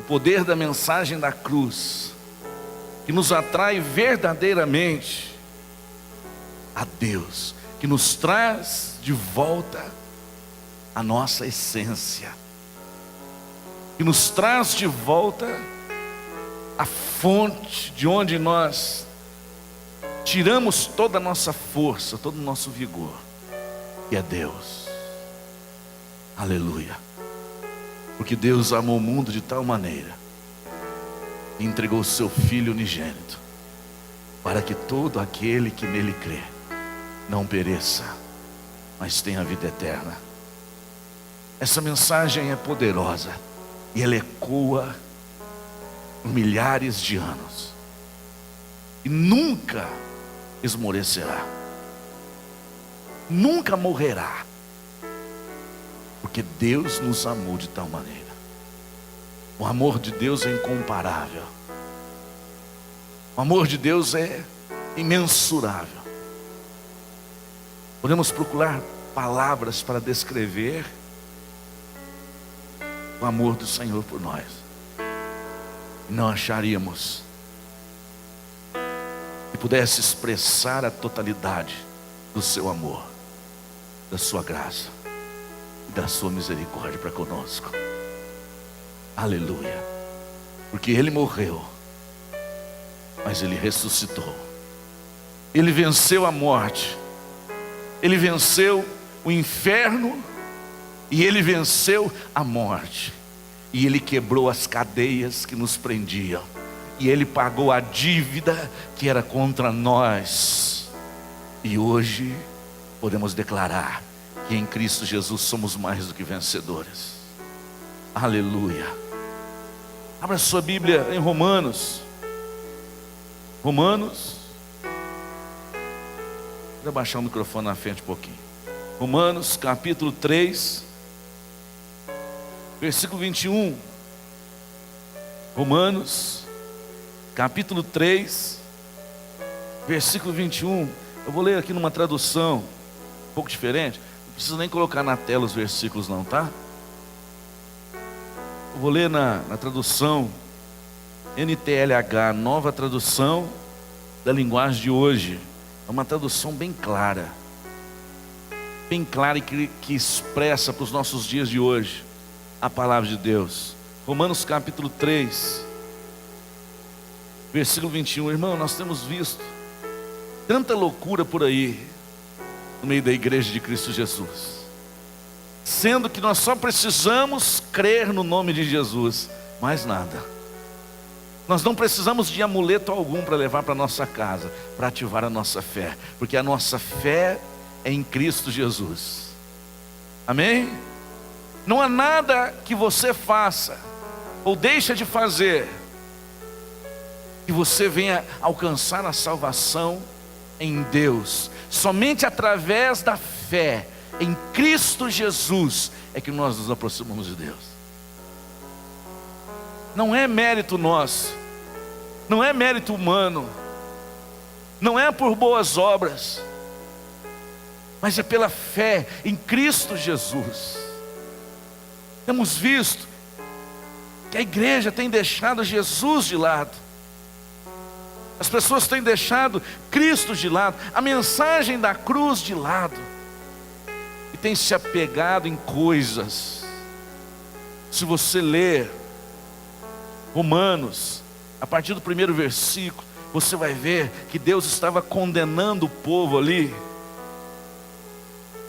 poder da mensagem da cruz, que nos atrai verdadeiramente a Deus, que nos traz de volta a nossa essência, que nos traz de volta a fonte de onde nós tiramos toda a nossa força, todo o nosso vigor, que é Deus. Aleluia. Porque Deus amou o mundo de tal maneira e entregou o seu Filho unigênito, para que todo aquele que nele crê não pereça, mas tenha vida eterna. Essa mensagem é poderosa e ela ecoa por milhares de anos e nunca esmorecerá, nunca morrerá, porque Deus nos amou de tal maneira. O amor de Deus é incomparável, o amor de Deus é imensurável. Podemos procurar palavras para descrever o amor do Senhor por nós, e não acharíamos que pudesse expressar a totalidade do seu amor, da sua graça e da sua misericórdia para conosco. Aleluia. Porque Ele morreu, mas Ele ressuscitou. Ele venceu a morte, Ele venceu o inferno, e Ele venceu a morte, e Ele quebrou as cadeias que nos prendiam, e Ele pagou a dívida que era contra nós. E hoje podemos declarar que em Cristo Jesus somos mais do que vencedores. Aleluia. Abra sua Bíblia em Romanos. Vou baixar o microfone na frente um pouquinho. Romanos capítulo 3, versículo 21. Romanos capítulo 3, versículo 21. Eu vou ler aqui numa tradução um pouco diferente. Não precisa nem colocar na tela os versículos não, tá? Eu vou ler na tradução NTLH, nova tradução da linguagem de hoje. É uma tradução bem clara e que expressa para os nossos dias de hoje a palavra de Deus. Romanos capítulo 3, versículo 21. Irmão, nós temos visto tanta loucura por aí no meio da igreja de Cristo Jesus, sendo que nós só precisamos crer no nome de Jesus, mais nada. Nós não precisamos de amuleto algum para levar para nossa casa, para ativar a nossa fé, porque a nossa fé é em Cristo Jesus. Amém? Não há nada que você faça ou deixa de fazer que você venha alcançar a salvação em Deus. Somente através da fé em Cristo Jesus é que nós nos aproximamos de Deus. Não é mérito nosso, não é mérito humano, não é por boas obras, mas é pela fé em Cristo Jesus. Temos visto que a igreja tem deixado Jesus de lado, as pessoas têm deixado Cristo de lado, a mensagem da cruz de lado, e têm se apegado em coisas. Se você ler Romanos, a partir do primeiro versículo, você vai ver que Deus estava condenando o povo ali.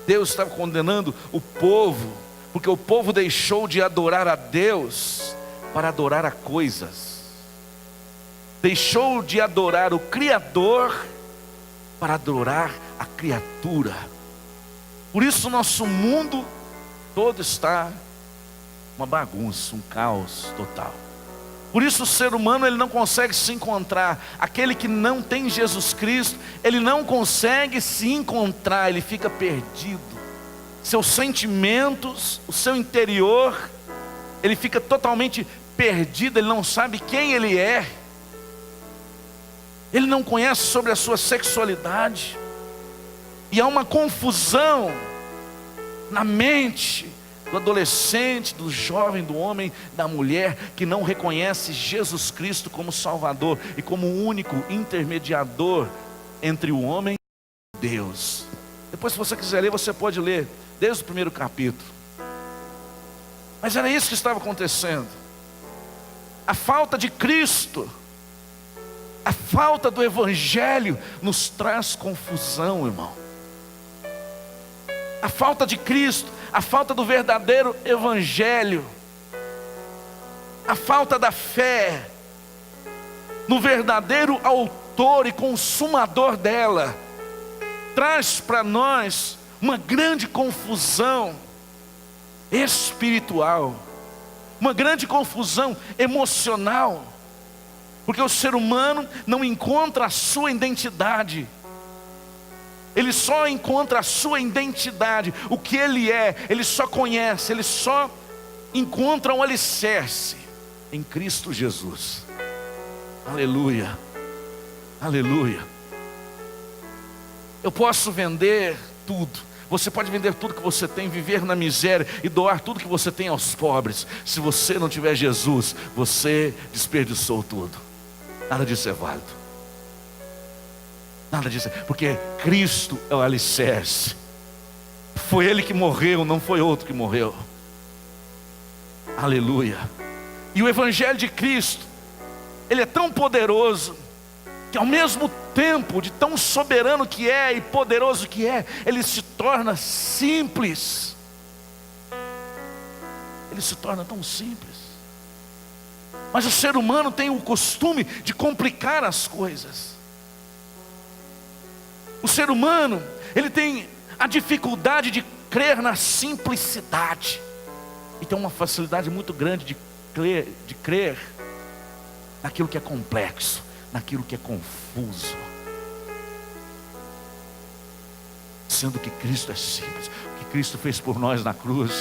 Deus estava condenando o povo, porque o povo deixou de adorar a Deus para adorar a coisas. Deixou de adorar o Criador para adorar a criatura. Por isso o nosso mundo todo está uma bagunça, um caos total. Por isso o ser humano ele não consegue se encontrar. Aquele que não tem Jesus Cristo, ele não consegue se encontrar, ele fica perdido. Seus sentimentos, o seu interior, ele fica totalmente perdido, ele não sabe quem ele é. Ele não conhece sobre a sua sexualidade. E há uma confusão na mente do adolescente, do jovem, do homem, da mulher que não reconhece Jesus Cristo como Salvador e como o único intermediador entre o homem e Deus. Depois, se você quiser ler, você pode ler desde o primeiro capítulo. Mas era isso que estava acontecendo. A falta de Cristo, a falta do Evangelho nos traz confusão, irmão. A falta de Cristo, a falta do verdadeiro Evangelho, a falta da fé no verdadeiro autor e consumador dela, traz para nós uma grande confusão espiritual, uma grande confusão emocional, porque o ser humano não encontra a sua identidade. Ele só encontra a sua identidade, o que ele é, ele só conhece, ele só encontra um alicerce em Cristo Jesus. Aleluia, aleluia. Eu posso vender tudo, você pode vender tudo que você tem, viver na miséria e doar tudo que você tem aos pobres. Se você não tiver Jesus, você desperdiçou tudo. Nada disso é válido. Nada disso, porque Cristo é o alicerce. Foi Ele que morreu, não foi outro que morreu. Aleluia. E o Evangelho de Cristo, ele é tão poderoso, que ao mesmo tempo de tão soberano que é e poderoso que é, ele se torna simples. Ele se torna tão simples. Mas o ser humano tem o costume de complicar as coisas. O ser humano, ele tem a dificuldade de crer na simplicidade. E tem uma facilidade muito grande de crer naquilo que é complexo, naquilo que é confuso. Sendo que Cristo é simples. O que Cristo fez por nós na cruz,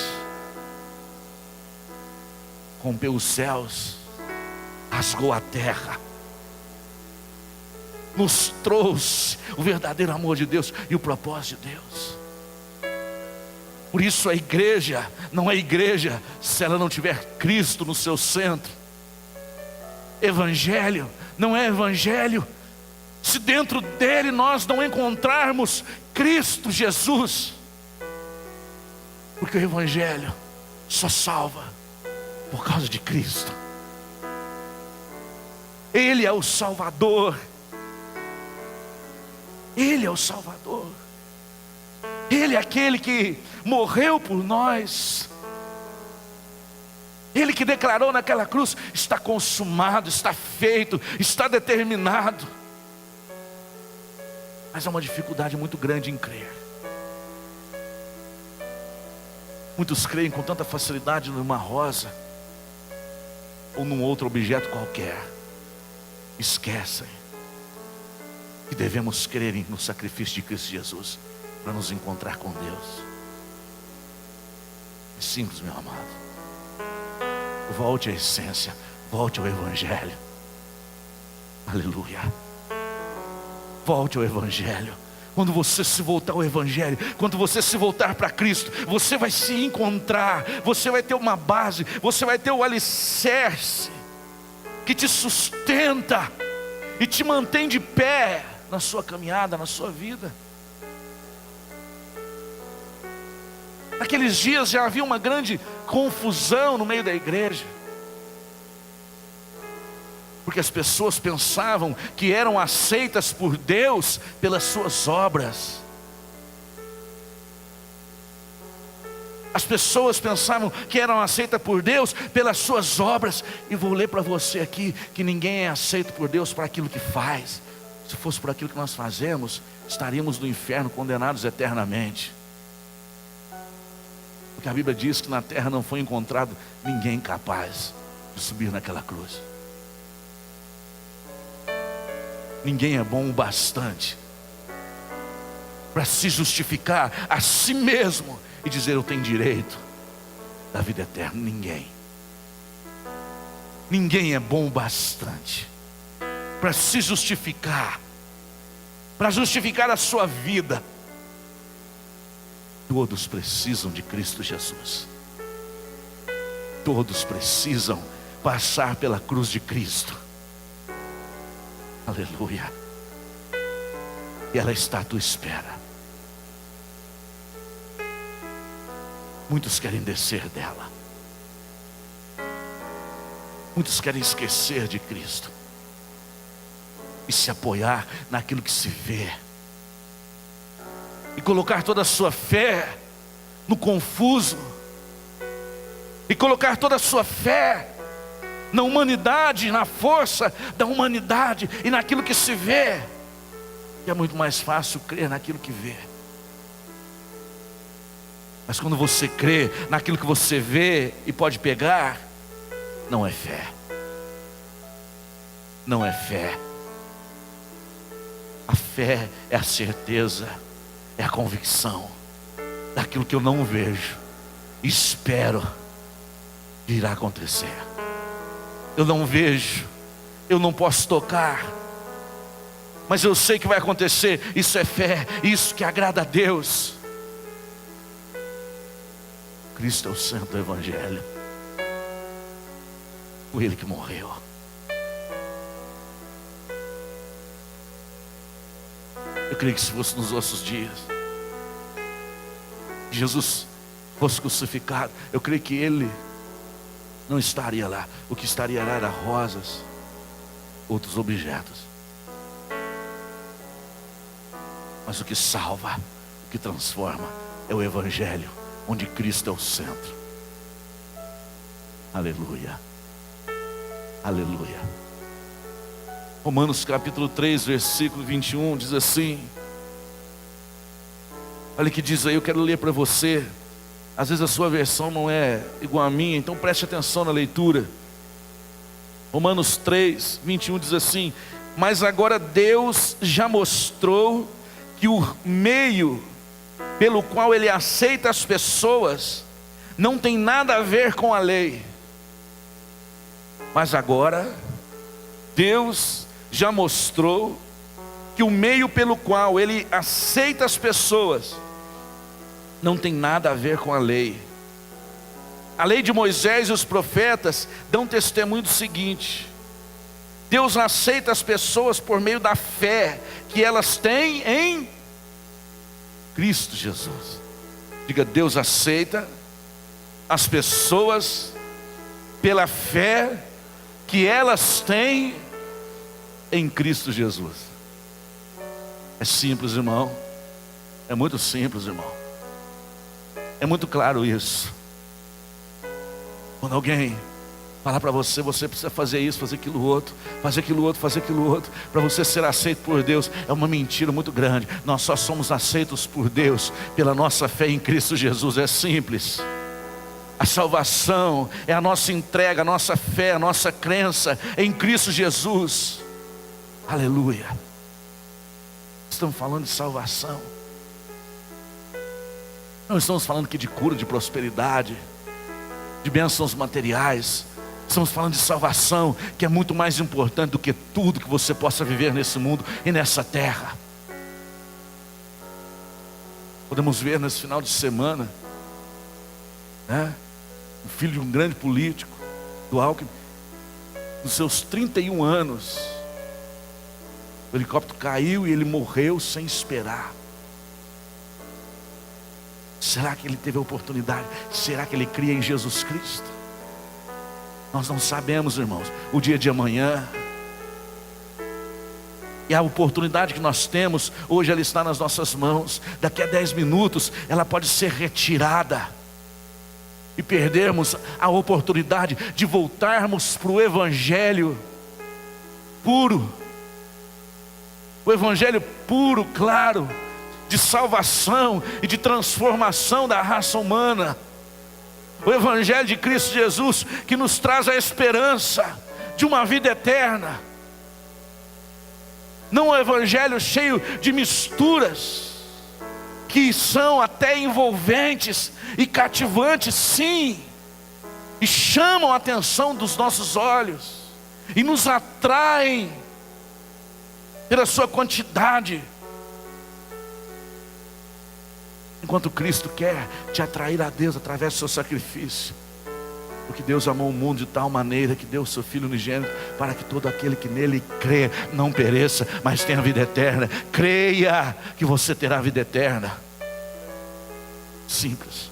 rompeu os céus, rasgou a terra, nos trouxe o verdadeiro amor de Deus e o propósito de Deus. Por isso a igreja não é igreja se ela não tiver Cristo no seu centro. Evangelho não é evangelho se dentro dele nós não encontrarmos Cristo Jesus. Porque o evangelho só salva por causa de Cristo. Ele é o Salvador. Ele é o Salvador. Ele é aquele que morreu por nós. Ele que declarou naquela cruz: está consumado, está feito, está determinado. Mas há uma dificuldade muito grande em crer. Muitos creem com tanta facilidade numa rosa ou num outro objeto qualquer. Esquecem que devemos crer no sacrifício de Cristo Jesus para nos encontrar com Deus. É simples, meu amado. Volte à essência, volte ao Evangelho. Aleluia. Volte ao Evangelho. Quando você se voltar ao Evangelho, quando você se voltar para Cristo, você vai se encontrar, você vai ter uma base, você vai ter o alicerce que te sustenta e te mantém de pé na sua caminhada, na sua vida. Naqueles dias já havia uma grande confusão no meio da igreja, porque as pessoas pensavam que eram aceitas por Deus pelas suas obras. As pessoas pensavam que eram aceitas por Deus pelas suas obras. E vou ler para você aqui que ninguém é aceito por Deus para aquilo que faz. Se fosse por aquilo que nós fazemos, estaríamos no inferno condenados eternamente. Porque a Bíblia diz que na terra não foi encontrado ninguém capaz de subir naquela cruz. Ninguém é bom o bastante para se justificar a si mesmo e dizer: eu tenho direito da vida eterna. Ninguém é bom o bastante para se justificar, para justificar a sua vida. Todos precisam de Cristo Jesus. todos precisam passar pela cruz de Cristo. Aleluia. E ela está à tua espera. Muitos querem descer dela. Muitos querem esquecer de Cristo e se apoiar naquilo que se vê, e colocar toda a sua fé no confuso, e colocar toda a sua fé na humanidade, na força da humanidade e naquilo que se vê. E é muito mais fácil crer naquilo que vê. Mas quando você crê naquilo que você vê e pode pegar, não é fé. Não é fé. A fé é a certeza, é a convicção daquilo que eu não vejo, espero que irá acontecer. Eu não vejo, eu não posso tocar, mas eu sei que vai acontecer. Isso é fé, isso que agrada a Deus. Cristo é o santo evangelho. Foi Ele que morreu. Eu creio que se fosse nos nossos dias, Jesus fosse crucificado, eu creio que Ele não estaria lá. O que estaria lá era rosas, outros objetos. Mas o que salva, o que transforma, é o evangelho, onde Cristo é o centro. Aleluia. Aleluia. Romanos capítulo 3, versículo 21 diz assim. Olha o que diz aí, eu quero ler para você. Às vezes a sua versão não é igual à minha, então preste atenção na leitura. Romanos 3, 21 diz assim: mas agora Deus já mostrou que o meio pelo qual Ele aceita as pessoas não tem nada a ver com a lei. Mas agora Deus já mostrou que o meio pelo qual Ele aceita as pessoas não tem nada a ver com a lei. A lei de Moisés e os profetas dão testemunho do seguinte: Deus aceita as pessoas por meio da fé que elas têm em Cristo Jesus. Diga: Deus aceita as pessoas pela fé que elas têm em Cristo Jesus. É simples, irmão. É muito simples, irmão. É muito claro isso. Quando alguém falar para você, você precisa fazer isso, fazer aquilo outro, fazer aquilo outro, fazer aquilo outro, para você ser aceito por Deus, é uma mentira muito grande. Nós só somos aceitos por Deus pela nossa fé em Cristo Jesus. É simples. A salvação é a nossa entrega, a nossa fé, a nossa crença em Cristo Jesus. Aleluia. Estamos falando de salvação. Não estamos falando aqui de cura, de prosperidade, de bênçãos materiais. Estamos falando de salvação, que é muito mais importante do que tudo que você possa viver nesse mundo e nessa terra. Podemos ver nesse final de semana, né, o filho de um grande político, do Alckmin, nos seus 31 anos, o helicóptero caiu e ele morreu sem esperar. Será que ele teve a oportunidade? Será que ele cria em Jesus Cristo? Nós não sabemos, irmãos, o dia de amanhã. E a oportunidade que nós temos hoje, ela está nas nossas mãos. Daqui a 10 minutos ela pode ser retirada, e perdermos a oportunidade de voltarmos para o evangelho puro. O evangelho puro, claro, de salvação e de transformação da raça humana. O evangelho de Cristo Jesus, que nos traz a esperança de uma vida eterna. Não um evangelho cheio de misturas, que são até envolventes e cativantes, sim, e chamam a atenção dos nossos olhos, e nos atraem pela sua quantidade. Enquanto Cristo quer te atrair a Deus através do seu sacrifício. Porque Deus amou o mundo de tal maneira que deu o seu Filho unigênito, para que todo aquele que nele crê não pereça, mas tenha vida eterna. Creia que você terá vida eterna. Simples,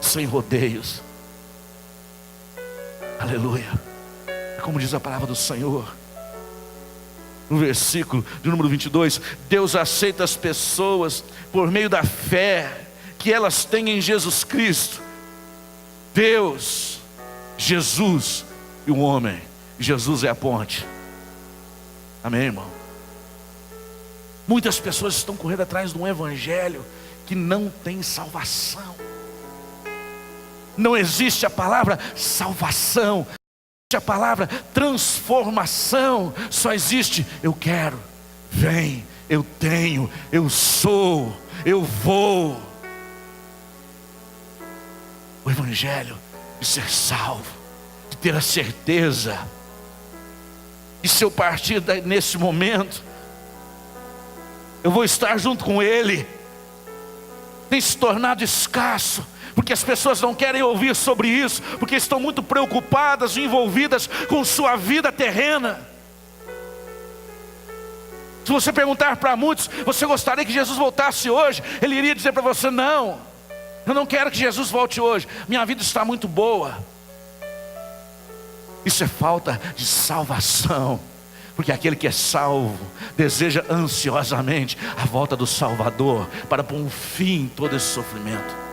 sem rodeios. Aleluia. Como diz a palavra do Senhor no versículo de número 22, Deus aceita as pessoas por meio da fé que elas têm em Jesus Cristo. Deus, Jesus e o homem. Jesus é a ponte. Amém, irmão? Muitas pessoas estão correndo atrás de um evangelho que não tem salvação. Não existe a palavra salvação, a palavra transformação. Só existe eu quero, vem, eu tenho, eu sou, eu vou. O evangelho de ser salvo, de ter a certeza, e se eu partir nesse momento, eu vou estar junto com Ele, tem se tornado escasso. Porque as pessoas não querem ouvir sobre isso, porque estão muito preocupadas e envolvidas com sua vida terrena. Se você perguntar para muitos, você gostaria que Jesus voltasse hoje? Ele iria dizer para você, não, eu não quero que Jesus volte hoje, minha vida está muito boa. Isso é falta de salvação. Porque aquele que é salvo deseja ansiosamente a volta do Salvador, para pôr um fim em todo esse sofrimento.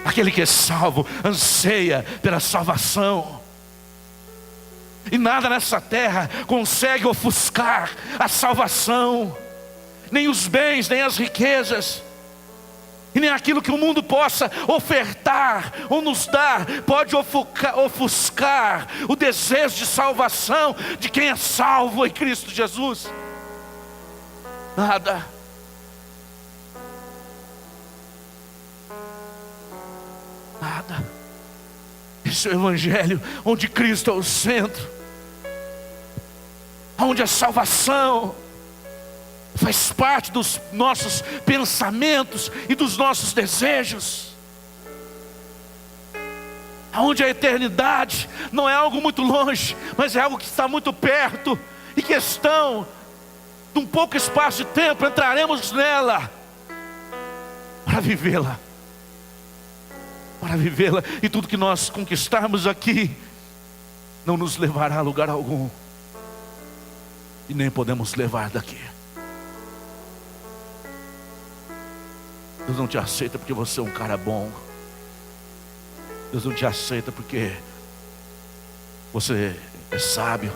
Aquele que é salvo anseia pela salvação. E nada nessa terra consegue ofuscar a salvação. Nem os bens, nem as riquezas, e nem aquilo que o mundo possa ofertar ou nos dar pode ofuscar o desejo de salvação de quem é salvo em Cristo Jesus. Nada. Nada. Esse é o evangelho onde Cristo é o centro, onde a salvação faz parte dos nossos pensamentos e dos nossos desejos, onde a eternidade não é algo muito longe, mas é algo que está muito perto, e questão de um pouco espaço de tempo entraremos nela para vivê-la. Para vivê-la, e tudo que nós conquistarmos aqui não nos levará a lugar algum, e nem podemos levar daqui. Deus não te aceita porque você é um cara bom. Deus não te aceita porque você é sábio.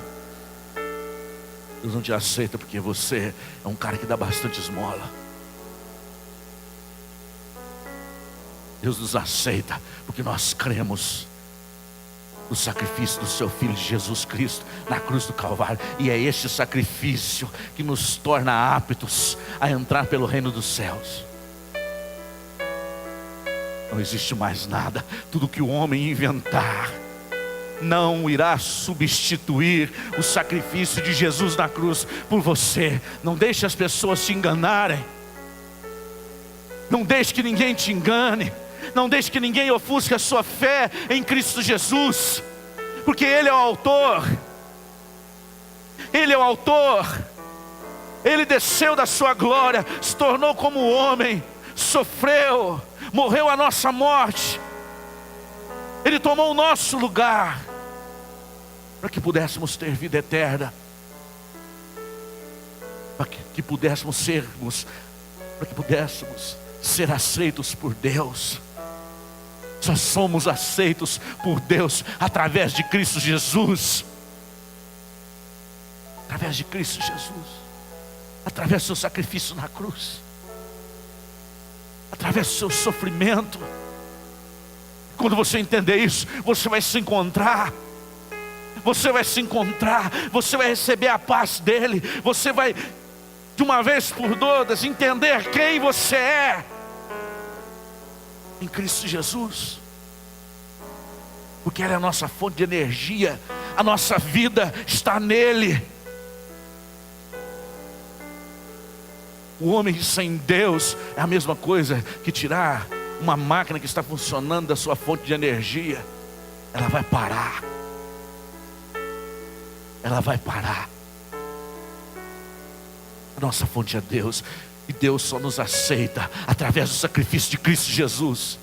Deus não te aceita porque você é um cara que dá bastante esmola. Deus nos aceita porque nós cremos no sacrifício do seu Filho Jesus Cristo na cruz do Calvário. E é este sacrifício que nos torna aptos a entrar pelo reino dos céus. Não existe mais nada. Tudo que o homem inventar não irá substituir o sacrifício de Jesus na cruz por você. Não deixe as pessoas te enganarem. Não deixe que ninguém te engane. Não deixe que ninguém ofusque a sua fé em Cristo Jesus, porque Ele é o autor. Ele é o autor. Ele desceu da sua glória, se tornou como homem, sofreu, morreu a nossa morte. Ele tomou o nosso lugar, para que pudéssemos ter vida eterna, para que pudéssemos ser aceitos por Deus. Só somos aceitos por Deus através de Cristo Jesus. Através de Cristo Jesus. Através do seu sacrifício na cruz. Através do seu sofrimento. Quando você entender isso, você vai se encontrar. Você vai se encontrar. Você vai receber a paz dele. Você vai, de uma vez por todas, entender quem você é em Cristo Jesus, porque Ele é a nossa fonte de energia, a nossa vida está nele. O homem sem Deus é a mesma coisa que tirar uma máquina que está funcionando da sua fonte de energia, ela vai parar. Ela vai parar. A nossa fonte é Deus. E Deus só nos aceita através do sacrifício de Cristo Jesus.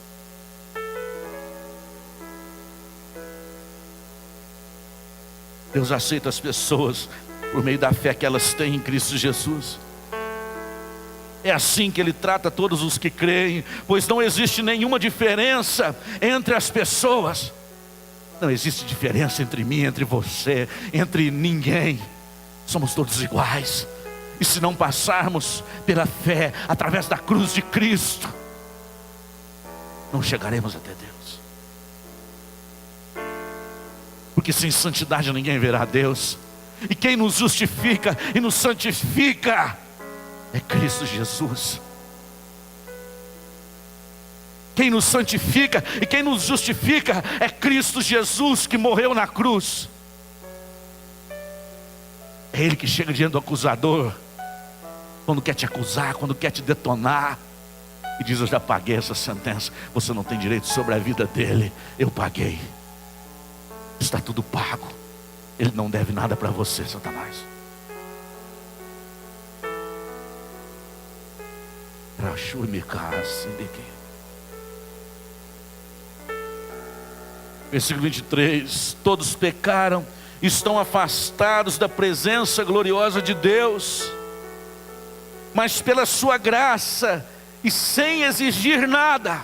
Deus aceita as pessoas por meio da fé que elas têm em Cristo Jesus. É assim que Ele trata todos os que creem, pois não existe nenhuma diferença entre as pessoas. Não existe diferença entre mim, entre você, entre ninguém. Somos todos iguais. E se não passarmos pela fé, através da cruz de Cristo, não chegaremos até Deus. Porque sem santidade ninguém verá Deus. E quem nos justifica e nos santifica é Cristo Jesus. Quem nos santifica e quem nos justifica é Cristo Jesus, que morreu na cruz. É Ele que chega diante do acusador, quando quer te acusar, quando quer te detonar, e diz: eu já paguei essa sentença, você não tem direito sobre a vida dele, eu paguei, está tudo pago, ele não deve nada para você, Satanás. Versículo 23: todos pecaram, estão afastados da presença gloriosa de Deus, mas pela sua graça e sem exigir nada.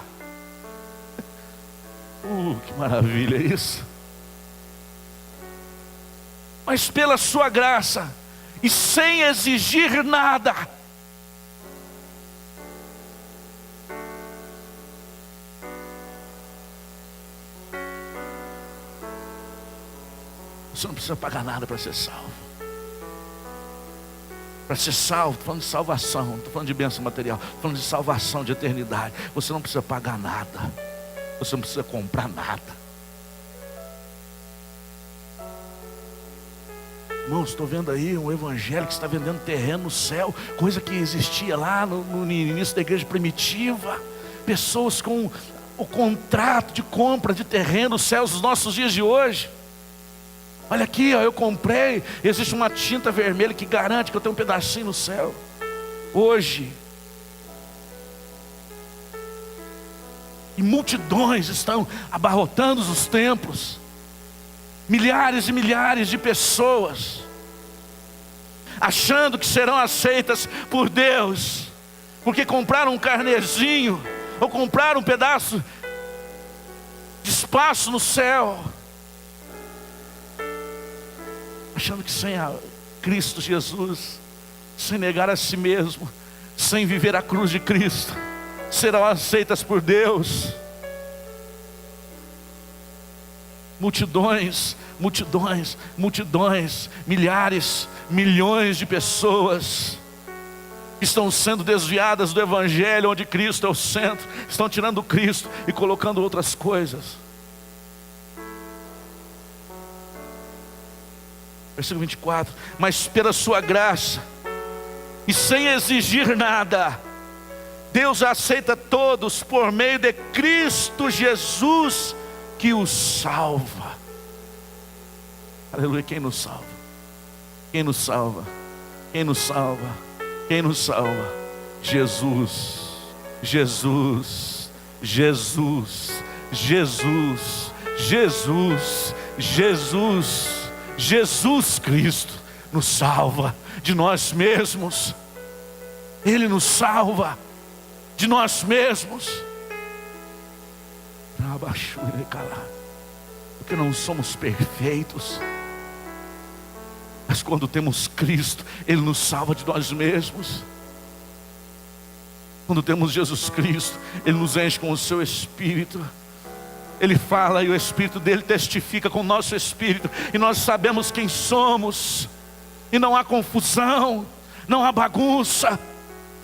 Que maravilha isso! Mas pela sua graça e sem exigir nada. Você não precisa pagar nada para ser salvo. Para ser salvo, estou falando de salvação, não estou falando de bênção material, estou falando de salvação, de eternidade. Você não precisa pagar nada. Você não precisa comprar nada. Irmãos, estou vendo aí um evangelho que está vendendo terreno no céu, coisa que existia lá no início da igreja primitiva. Pessoas com o contrato de compra de terreno nos céus dos nossos dias de hoje. Olha aqui, ó, eu comprei. Existe uma tinta vermelha que garante que eu tenho um pedacinho no céu. Hoje. E multidões estão abarrotando os templos. Milhares e milhares de pessoas, achando que serão aceitas por Deus, porque compraram um carnezinho, ou compraram um pedaço de espaço no céu, achando que sem a Cristo Jesus, sem negar a si mesmo, sem viver a cruz de Cristo, serão aceitas por Deus. Multidões, multidões, multidões, milhares, milhões de pessoas estão sendo desviadas do Evangelho, onde Cristo é o centro. Estão tirando Cristo e colocando outras coisas. Versículo 24: mas pela sua graça e sem exigir nada, Deus aceita todos por meio de Cristo Jesus, que os salva. Aleluia. Quem nos salva? Quem nos salva? Quem nos salva? Quem nos salva? Jesus. Jesus. Jesus. Jesus. Jesus. Jesus. Jesus Cristo nos salva de nós mesmos. Ele nos salva de nós mesmos. Porque não somos perfeitos, mas quando temos Cristo, Ele nos salva de nós mesmos. Quando temos Jesus Cristo, Ele nos enche com o seu Espírito. Ele fala e o Espírito dele testifica com o nosso Espírito, e nós sabemos quem somos. E não há confusão, não há bagunça,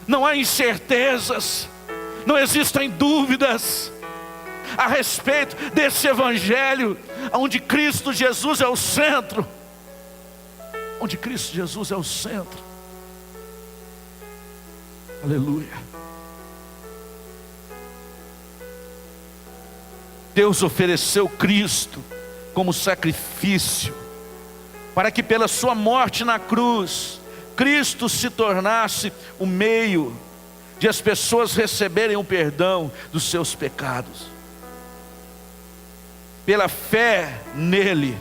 não há incertezas, não existem dúvidas a respeito desse Evangelho, onde Cristo Jesus é o centro. Onde Cristo Jesus é o centro. Aleluia. Deus ofereceu Cristo como sacrifício, para que pela sua morte na cruz, Cristo se tornasse o meio de as pessoas receberem o perdão dos seus pecados. Pela fé nele,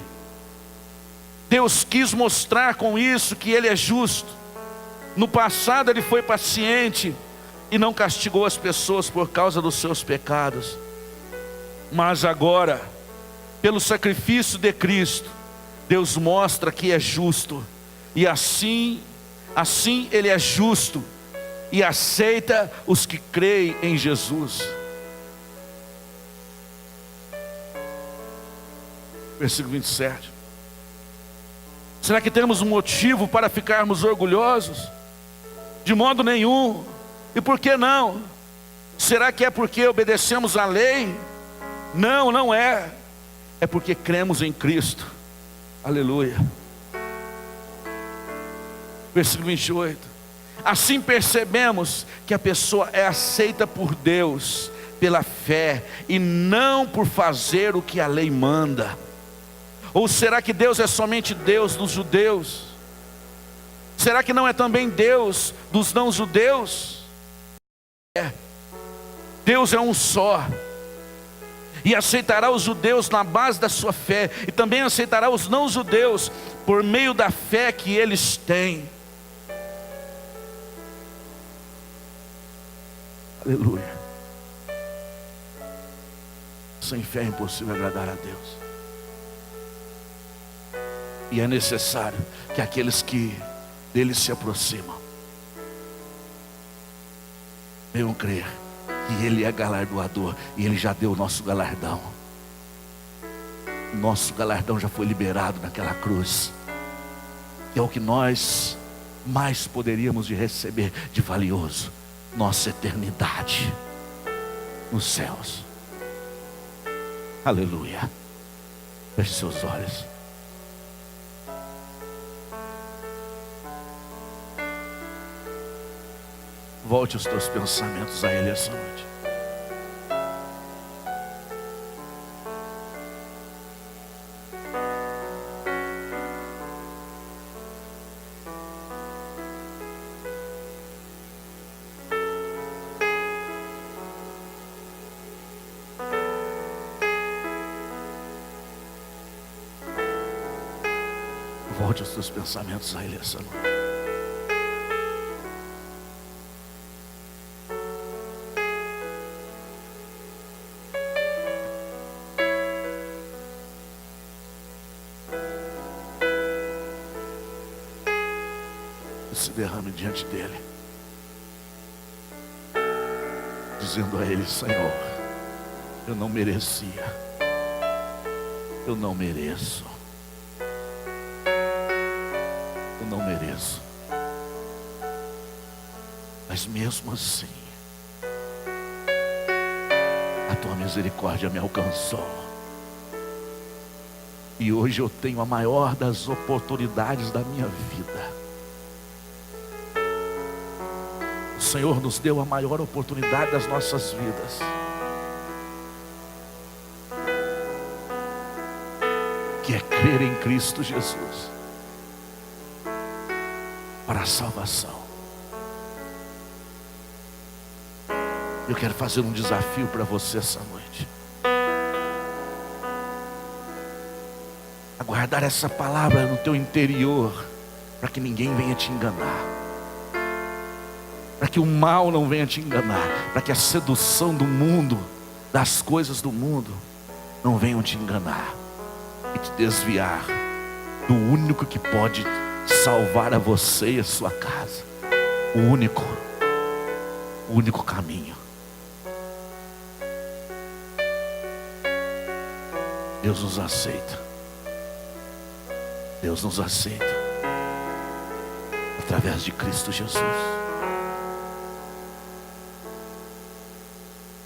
Deus quis mostrar com isso que Ele é justo. No passado Ele foi paciente e não castigou as pessoas por causa dos seus pecados. Mas agora, pelo sacrifício de Cristo, Deus mostra que é justo. E assim Ele é justo e aceita os que creem em Jesus. Versículo 27. Será que temos um motivo para ficarmos orgulhosos? De modo nenhum. E por que não? Será que é porque obedecemos à lei? Não, não é. É porque cremos em Cristo. Aleluia. Versículo 28. Assim percebemos que a pessoa é aceita por Deus pela fé e não por fazer o que a lei manda. Ou será que Deus é somente Deus dos judeus? Será que não é também Deus dos não-judeus? Deus é um só. E aceitará os judeus na base da sua fé. E também aceitará os não-judeus por meio da fé que eles têm. Aleluia. Sem fé é impossível agradar a Deus. E é necessário que aqueles que dele se aproximam venham crer que Ele é galardoador. E Ele já deu o nosso galardão. Nosso galardão já foi liberado naquela cruz, que é o que nós mais poderíamos de receber de valioso: nossa eternidade nos céus. Aleluia. Feche seus olhos. Volte os teus pensamentos a Ele essa noite. Volte os teus pensamentos a Ele essa noite. Se derrame diante dele, dizendo a Ele: Senhor, eu não merecia, eu não mereço, eu não mereço, mas mesmo assim a tua misericórdia me alcançou, e hoje eu tenho a maior das oportunidades da minha vida. O Senhor nos deu a maior oportunidade das nossas vidas, que é crer em Cristo Jesus para a salvação. Eu quero fazer um desafio para você essa noite: aguardar essa palavra no teu interior, para que ninguém venha te enganar, para que o mal não venha te enganar, para que a sedução do mundo, das coisas do mundo, não venham te enganar e te desviar do único que pode salvar a você e a sua casa. O único caminho. Deus nos aceita. Deus nos aceita através de Cristo Jesus.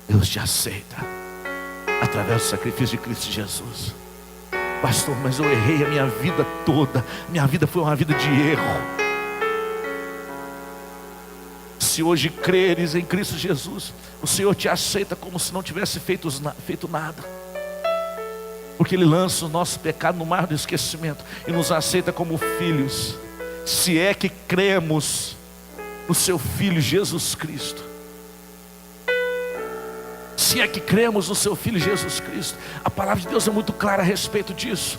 Deus te aceita através do sacrifício de Cristo Jesus. Pastor, mas eu errei a minha vida toda. Minha vida foi uma vida de erro. Se hoje creres em Cristo Jesus, o Senhor te aceita como se não tivesse feito nada. porque Ele lança o nosso pecado no mar do esquecimento e nos aceita como filhos, se é que cremos no Seu Filho Jesus Cristo. Se é que cremos no Seu Filho Jesus Cristo. A palavra de Deus é muito clara a respeito disso.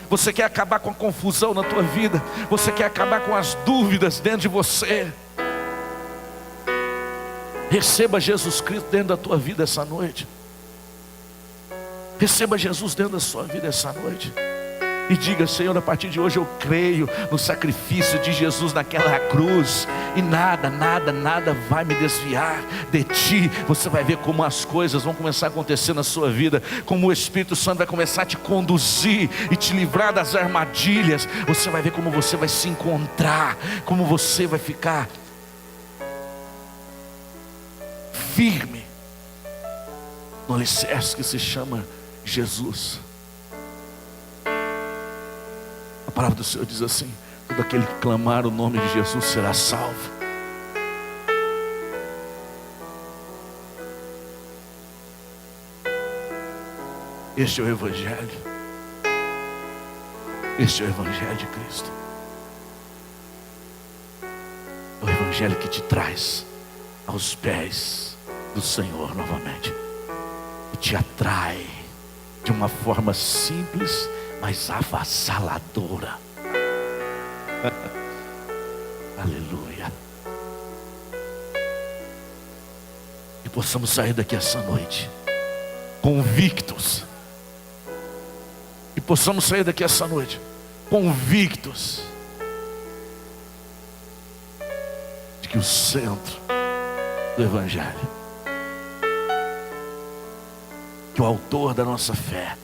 Você quer acabar com a confusão na tua vida? Você quer acabar com as dúvidas dentro de você? Receba Jesus Cristo dentro da tua vida essa noite. Receba Jesus dentro da sua vida essa noite. E diga: Senhor, a partir de hoje eu creio no sacrifício de Jesus naquela cruz, e nada vai me desviar de Ti. Você vai ver como as coisas vão começar a acontecer na sua vida, como o Espírito Santo vai começar a te conduzir e te livrar das armadilhas. Você vai ver como você vai se encontrar, como você vai ficar firme no alicerce que se chama Jesus. A palavra do Senhor diz assim: todo aquele que clamar o nome de Jesus será salvo. Este é o Evangelho. Este é o Evangelho de Cristo. É o Evangelho que te traz aos pés do Senhor novamente, e te atrai de uma forma simples, mas avassaladora. Aleluia. E possamos sair daqui essa noite convictos. E possamos sair daqui essa noite convictos de que o centro do Evangelho, que o autor da nossa fé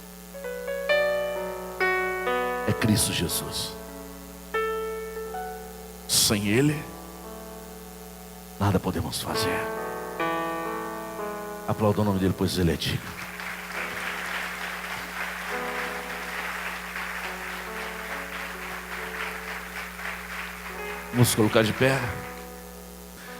é Cristo Jesus. Sem Ele nada podemos fazer. Aplauda o nome dele, pois Ele é digno. Vamos colocar de pé.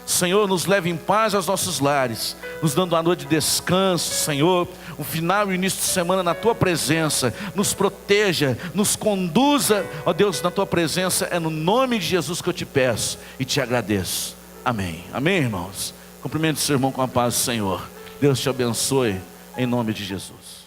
Senhor, nos leve em paz aos nossos lares, nos dando uma noite de descanso, Senhor, um final e um início de semana na Tua presença. Nos proteja, nos conduza, ó Deus, na Tua presença. É no nome de Jesus que eu te peço e te agradeço. Amém. Amém, irmãos? Cumprimente o seu irmão com a paz do Senhor. Deus te abençoe, em nome de Jesus.